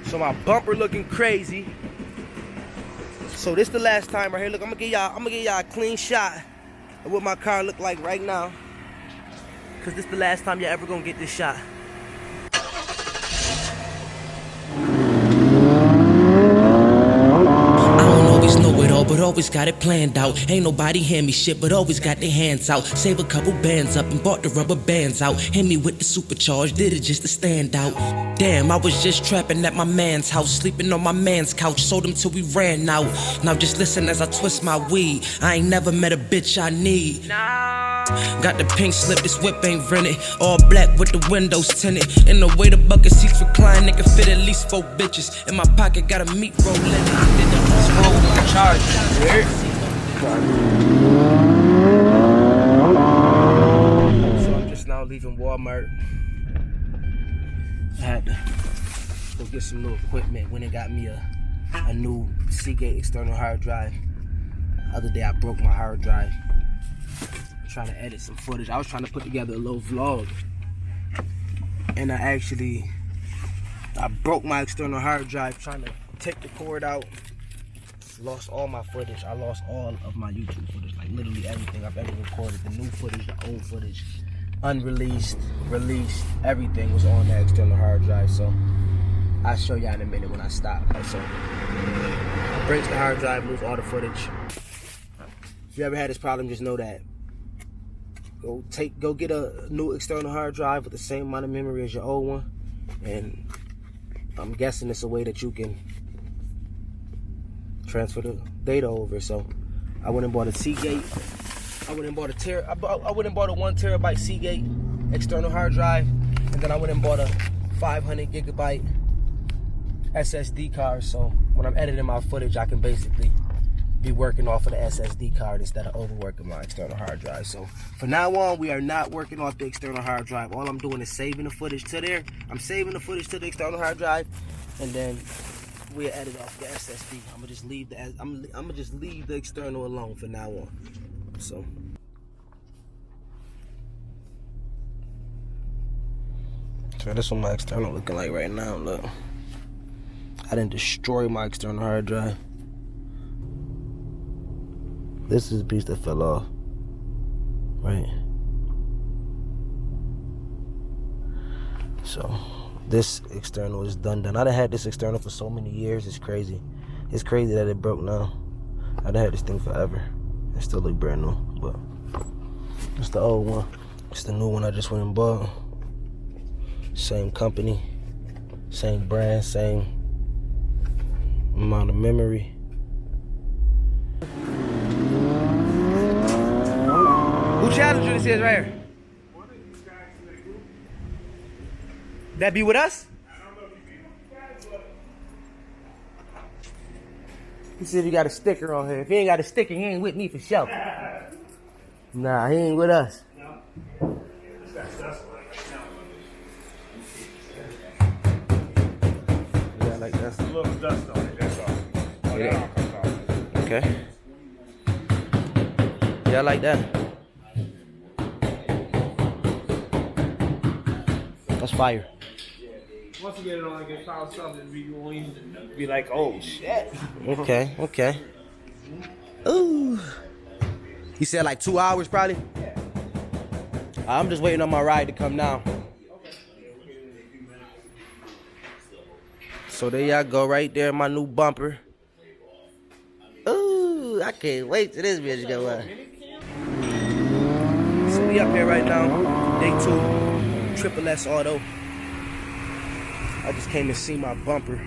So my bumper looking crazy. So this the last time right here. Look, I'm gonna give y'all a clean shot of what my car look like right now. Cause this the last time you're ever gonna get this shot. Know it all, but always got it planned out. Ain't nobody hand me shit, but always got their hands out. Save a couple bands up and bought the rubber bands out. Hit me with the supercharged, did it just to stand out. Damn, I was just trapping at my man's house, sleeping on my man's couch, sold him till we ran out. Now just listen as I twist my weed. I ain't never met a bitch I need. Got the pink slip, this whip ain't rented. All black with the windows tinted. In the way the bucket seats recline, they can fit at least 4 bitches. In my pocket got a meat roll in it. Charge. So I'm just now leaving Walmart. I had to go get some new equipment when they got me a new Seagate external hard drive. The other day I broke my hard drive. I'm trying to edit some footage. I was trying to put together a little vlog. And I broke my external hard drive trying to take the cord out. Lost all my footage. I lost all of my YouTube footage, like literally everything I've ever recorded. The new footage, the old footage, unreleased, released, everything was on that external hard drive. So I'll show y'all in a minute when I stop. So I breaks the hard drive, lose all the footage. If you ever had this problem, just know that. Go get a new external hard drive with the same amount of memory as your old one, and I'm guessing it's a way that you can transfer the data over. So I went and bought a Seagate. I went and bought a 1 terabyte Seagate external hard drive, and then I went and bought a 500 gigabyte SSD card. So when I'm editing my footage, I can basically be working off of the SSD card instead of overworking my external hard drive. So from now on, we are not working off the external hard drive. All I'm doing is saving the footage to there. I'm saving the footage to the external hard drive, and then we'll edit off the SSD. I'm gonna just leave the external alone for now on. So this is what my external looking like right now. Look, I didn't destroy my external hard drive. This is the piece that fell off, right? So this external is done. I done had this external for so many years. It's crazy. It's crazy that it broke now. I done had this thing forever. It still look brand new, but it's the old one. It's the new one I just went and bought. Same company, same brand, same amount of memory. Who challenged you this is right here? That be with us? He said he got a sticker on here. If he ain't got a sticker, he ain't with me for sure. Nah, he ain't with us. Yeah, like that. A little dust on it, that's all. Oh, yeah. Okay. Yeah, I like that. That's fire. Once you get it on, get power something, you won't be like, oh shit. Okay, okay. Ooh. You said like 2 hours probably? Yeah. I'm just waiting on my ride to come now. So there y'all go right there, my new bumper. Ooh, I can't wait till this bitch go up. So we up here right now, day 2, Triple S Auto. I just came to see my bumper.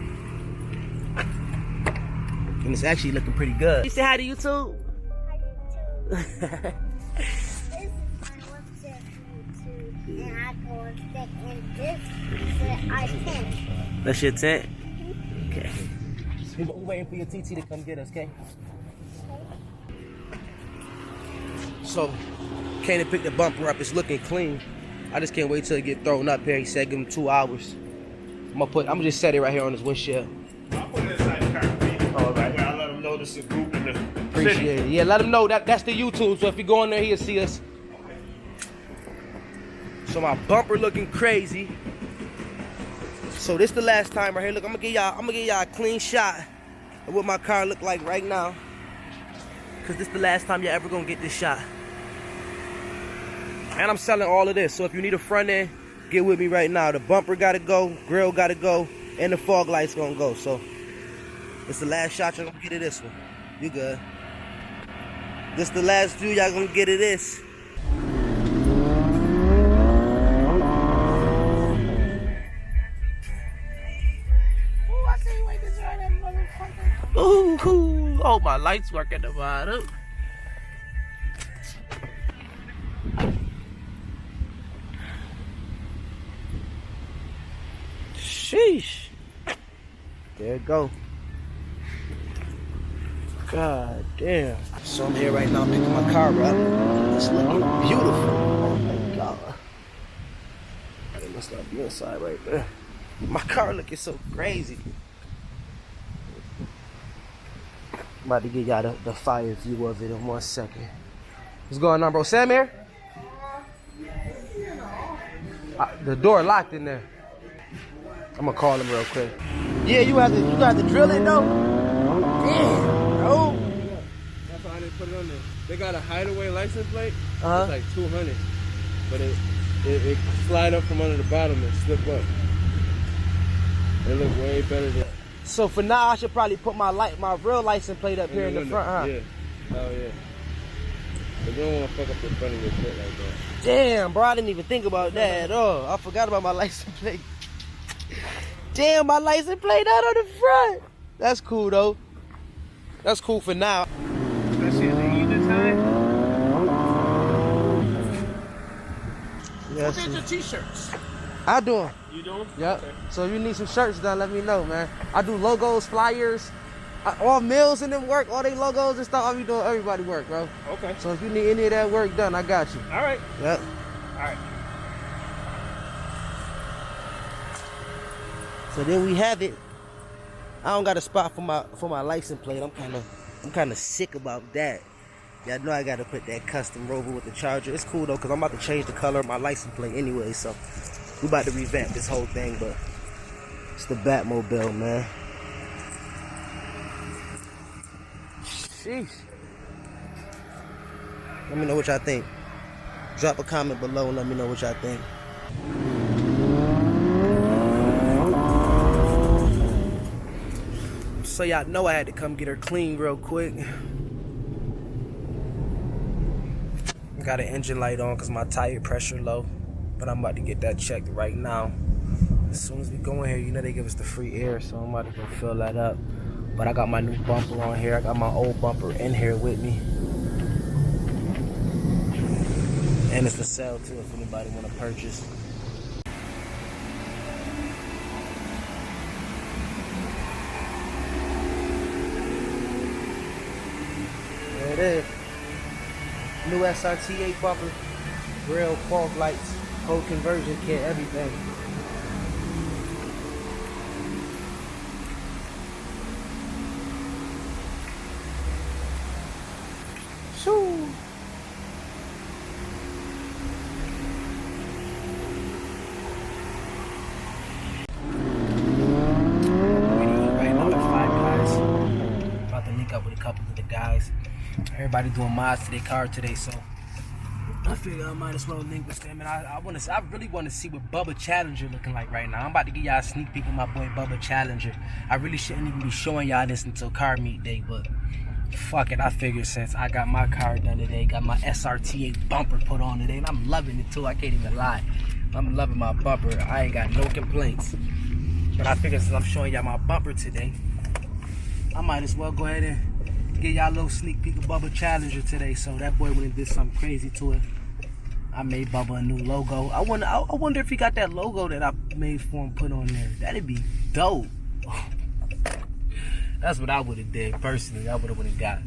And it's actually looking pretty good. You say hi to YouTube? Hi YouTube. This is my website YouTube. And I go and stick in this is our tent. That's your tent? Okay. We're waiting for your TT to come get us, okay? So, came to pick the bumper up. It's looking clean. I just can't wait till it get thrown up here. He said give him 2 hours. I'm gonna just set it right here on his windshield. I'll put it inside the car. Oh, right. I'll let him know this is a group in the Appreciate it. Yeah, let him know that's the YouTube. So if you go in there, he'll see us. So my bumper looking crazy. So this the last time right here. Look, I'm gonna give y'all a clean shot of what my car look like right now. Cause this the last time you're ever gonna get this shot. And I'm selling all of this. So if you need a front end, get with me right now. The bumper gotta go, grill gotta go, and the fog light's gonna go. So it's the last shot you're gonna get of this one. You good. This the last view y'all gonna get of this. Ooh, oh, my lights work at the bottom. Sheesh. There it go. God damn. So I'm here right now picking my car up. It's looking beautiful. Oh my God. It must not be inside right there. My car looking so crazy. I'm about to get y'all the fire view of it in 1 second. What's going on, bro? Sam here? The door locked in there. I'm gonna call him real quick. Yeah, you have to drill it though. Damn, bro. That's why I didn't put it on there. They got a hideaway license plate. Uh-huh. It's like 200, but it slide up from under the bottom and slip up. It look way better than. So for now, I should probably put my real license plate up here in the front, huh? Yeah. Oh yeah. But you don't want to fuck up the front of your shit like that. Damn, bro, I didn't even think about that at all. I forgot about my license plate. Damn, my license plate out on the front. That's cool though. That's cool for now. Especially in the evening time. Yes. What your t-shirts? I do them. You doing? Yep. Okay. So if you need some shirts done, let me know, man. I do logos, flyers, all mills and them work, all they logos and stuff. I be doing everybody work, bro. Okay. So if you need any of that work done, I got you. All right. Yep. All right. So then we have it. I don't got a spot for my license plate. I'm kind of sick about that. Y'all know I gotta put that custom Rover with the Charger. It's cool though, cause I'm about to change the color of my license plate anyway. So we about to revamp this whole thing, but it's the Batmobile, man. Sheesh. Let me know what y'all think. Drop a comment below and let me know what y'all think. So y'all know I had to come get her clean real quick. Got an engine light on because my tire pressure low. But I'm about to get that checked right now. As soon as we go in here, you know they give us the free air, so I'm about to go fill that up. But I got my new bumper on here. I got my old bumper in here with me. And it's for sale too if anybody want to purchase. There it is. New SRT8 bumper, grill, fog lights, whole conversion kit, everything. Shoo. Right now, there's 5 guys. About to link up with a couple of the guys. Everybody doing mods to their car today, so I figure I might as well link with them. And I really want to see what Bubba Challenger looking like right now. I'm about to give y'all a sneak peek of my boy Bubba Challenger. I really shouldn't even be showing y'all this until car meet day, but fuck it. I figured since I got my car done today, got my SRT8 bumper put on today, and I'm loving it too. I can't even lie. I'm loving my bumper. I ain't got no complaints. But I figured since I'm showing y'all my bumper today, I might as well go ahead and give y'all a little sneak peek of Bubba Challenger today. So that boy went and did something crazy to it. I made Bubba a new logo. I wonder if he got that logo that I made for him put on there. That'd be dope. That's what I would have did personally. I would have got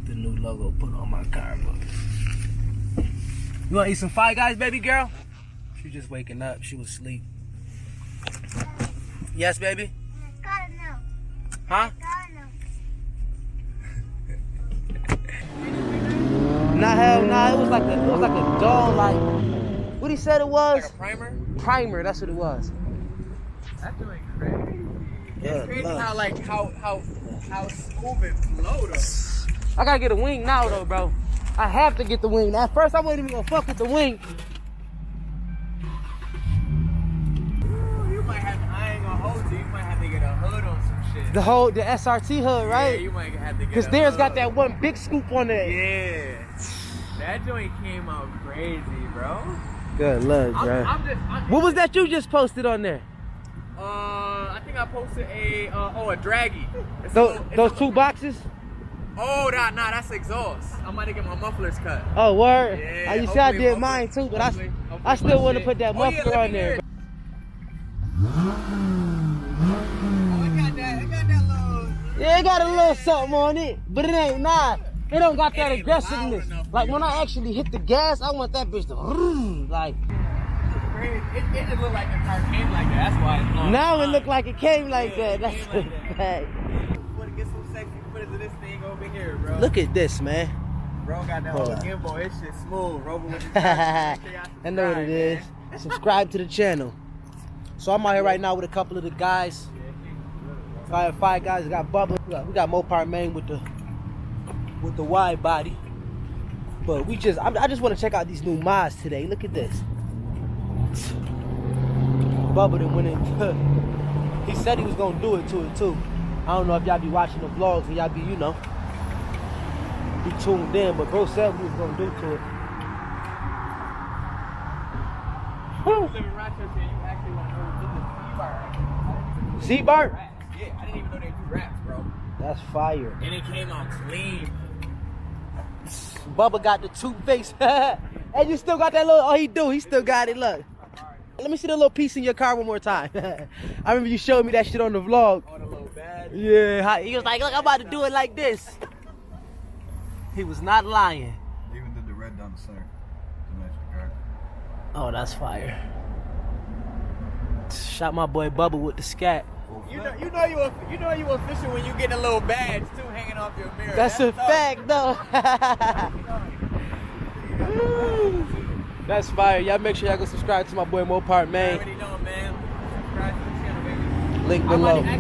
the new logo put on my car. But you wanna eat some Five Guys, baby girl? She just waking up. She was asleep. Yes, baby? Gotta know. Huh? Gotta know. Nah, hell nah. It was like a dull, like, what he said it was? Like a primer? Primer, that's what it was. That's doing crazy. Yeah, It's crazy look. how like how smooth it flow though. I gotta get a wing now though, bro. I have to get the wing. At first, I wasn't even gonna fuck with the wing. You might have. I ain't gonna hold you. You might have to get a hood on some shit. The SRT hood, right? Yeah, you might have to get. Cause a theirs hood. got that one big scoop on there. Yeah. That joint came out crazy, bro. Good luck, bro. What was that you just posted on there? I think I posted a draggy. Those two boxes? Oh, nah, that's exhaust. I'm about to get my mufflers cut. Oh, word. Yeah, You see, I hopefully did mine too, but hopefully I still my want to shit- put that Oh, yeah, muffler let me on there. hear it. Oh, it got that little. Yeah, it got a little something on it, but it ain't not. It don't got that It ain't aggressiveness. loud enough Like for when you. I actually hit the gas, I want that bitch to like. It just looked like the car came like that. That's why it's on. Now it look like it came like Yeah, that. it That's came the like that. fact. Want to get some sexy footage of this thing over here, bro. Look at this, man. Bro got that Hold whole on. gimbal. It's shit smooth. Rover with the I know what it is. Subscribe to the channel. So I'm out here right now with a couple of the guys. I have 5 guys. We got Bubba. We got Mopar main with the wide body. But I just want to check out these new mods today. Look at this. Bubba done went in. He said he was gonna do it to it too. I don't know if y'all be watching the vlogs and y'all be, be tuned in, but bro said he was gonna do to it. You live in Rochester and you actually want to know the Z-Bart? Yeah, I didn't even know they do raps, bro. That's fire. And it came out clean. Bubba got the two-face. And you still got that little, oh, he still got it, look. Let me see the little piece in your car one more time. I remember you showed me that shit on the vlog. On a little bad. Yeah, he was like, look, I'm about to do it like this. He was not lying. They even did the red down the center to match the car. Oh, that's fire. Shot my boy Bubba with the scat. You know you official when you get a little badge too hanging off your mirror. That's a tough. fact, though. That's fire. Y'all make sure y'all go subscribe to my boy Mopar, You man. already know, man. Subscribe to the channel, baby. Link I'm below. about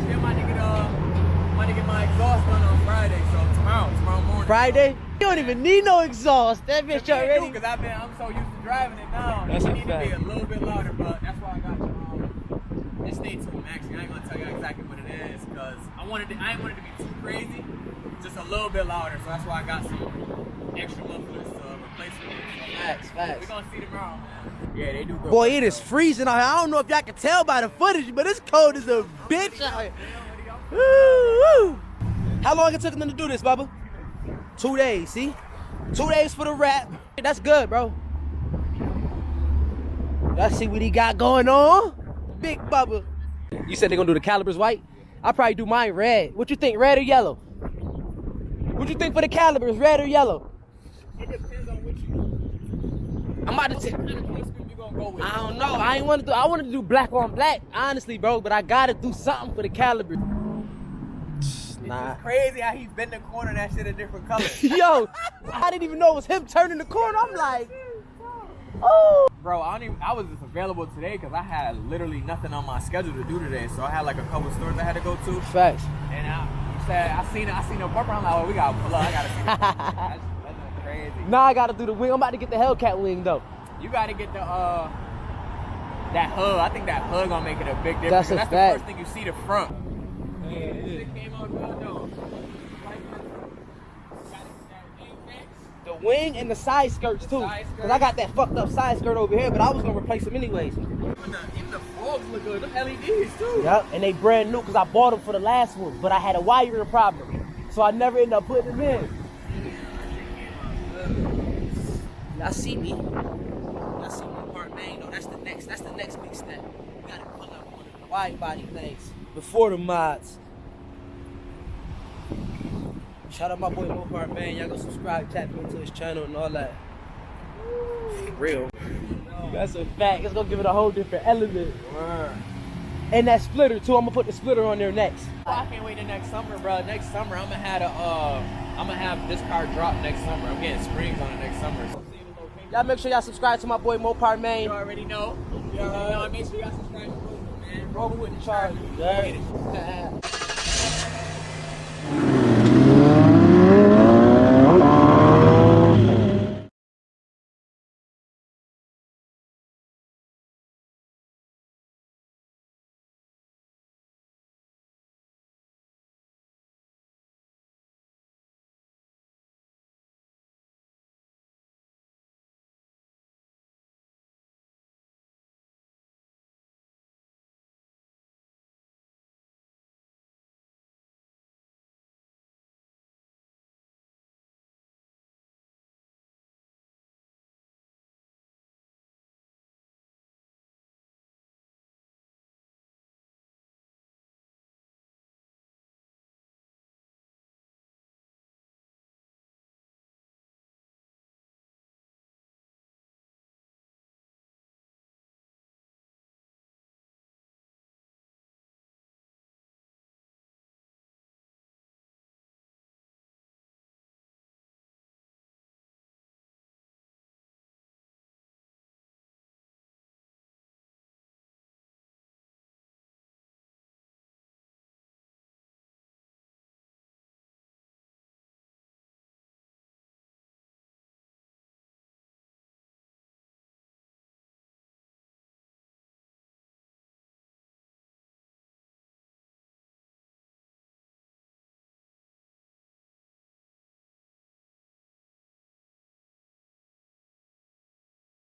to get my exhaust done on Friday, so tomorrow morning. Friday? You don't even need no exhaust. That bitch already. Because I'm so used to driving it now. That's It a need to be fact. a little bit louder, but that's why I got you. Just stay tuned, actually. I ain't gonna tell you exactly what it is, because I ain't wanted it to be too crazy. Just a little bit louder, so that's why I got some extra mufflers to replace it with. So, Facts. we're gonna see tomorrow, man. Yeah, they do good. Boy, work, it is though. freezing out here. I don't know if y'all can tell by the footage, but it's cold as a bitch out here. Woo, woo. How long it took them to do this, Bubba? 2 days, see? 2 days for the rap. That's good, bro. Y'all see what he got going on? Big Bubba. You said they're gonna do the calibers white? I'll probably do mine red. What you think, red or yellow? What you think for the calibers, red or yellow? It depends on what you. I'm about to take. What scoop you gonna go with? I don't know. I wanted to do black on black, honestly, bro. But I gotta do something for the caliber. Nah. It's crazy how he bent the corner that shit a different color. Yo, I didn't even know it was him turning the corner. I'm like, oh. Bro, I was just available today because I had literally nothing on my schedule to do today. So I had like a couple stores I had to go to. Facts. And I seen a bumper. I'm like, oh, we gotta pull up. I gotta see that's crazy. Now I gotta do the wing. I'm about to get the Hellcat wing though. You gotta get the that hub. I think that hub gonna make it a big That's difference. a That's the fact. first thing you see the front. It came out good though. The wing and the side skirts too. Side skirts. Cause I got that fucked up side skirt over here, but I was gonna replace them anyways. Even the fogs look good. The LEDs too. Yep, and they brand new cause I bought them for the last one, but I had a wiring problem, so I never ended up putting them in. Y'all see me? Y'all see my part main? No, that's the next big step. We gotta pull up one of the wide body things before the mods. Shout out my boy Mopar, man. Y'all go subscribe, tap into his channel and all that. For real. That's a fact. It's gonna give it a whole different element. And that splitter too. I'm gonna put the splitter on there next. I can't wait till next summer, bro. Next summer, I'm gonna have this car drop next summer. I'm getting springs on it next summer. Y'all make sure y'all subscribe to my boy Mopar, man. You already know. You already know. Make sure y'all subscribe to Mopar, man. man. Roll with the Charlie. Get it.